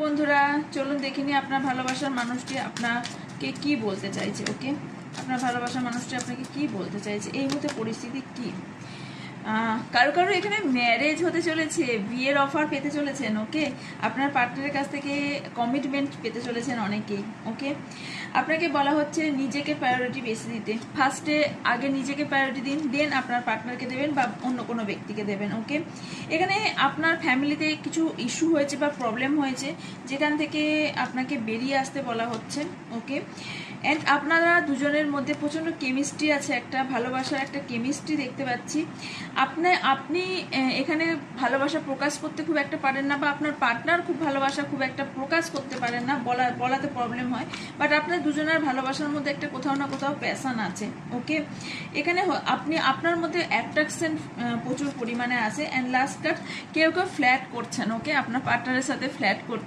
বন্ধুরা, চলুন দেখে নিই আপনার ভালোবাসার মানুষটি আপনাকে কি বলতে চাইছে। ওকে, আপনার ভালোবাসার মানুষটি আপনাকে কি বলতে চাইছে, এই মুহূর্তে পরিস্থিতি কি। কারো কারো এখানে ম্যারেজ হতে চলেছে, বিয়ের অফার পেতে চলেছেন। ওকে, আপনার পার্টনারের কাছ থেকে কমিটমেন্ট পেতে চলেছেন অনেকেই। ওকে, আপনাকে বলা হচ্ছে নিজেকে প্রায়োরিটি বেশি দিতে। ফার্স্টে আগে নিজেকে প্রায়োরিটি দিন, দেন আপনার পার্টনারকে দেবেন বা অন্য কোনো ব্যক্তিকে দেবেন। ওকে, এখানে আপনার ফ্যামিলিতে কিছু ইস্যু হয়েছে বা প্রবলেম হয়েছে, যেখান থেকে আপনাকে বেরিয়ে আসতে বলা হচ্ছে। ওকে, অ্যান্ড আপনারা দুজনের মধ্যে প্রচণ্ড কেমিস্ট্রি আছে, একটা ভালোবাসার একটা কেমিস্ট্রি দেখতে পাচ্ছি। আপনি এখানে ভালোবাসা প্রকাশ করতে খুব একটা পারেন না, বা আপনার পার্টনার খুব ভালোবাসা খুব একটা প্রকাশ করতে পারেন না, বলাতে প্রবলেম হয়। বাট আপনার দুজনের ভালোবাসার মধ্যে একটা কোথাও না কোথাও প্যাশন আছে। ওকে, এখানে আপনার মধ্যে অ্যাট্রাকশন প্রচুর পরিমাণে আছে। অ্যান্ড লাস্ট কাট কেউ কেউ ফ্ল্যাট করছেন। ওকে, আপনার পার্টনারের সাথে ফ্ল্যাট করছেন।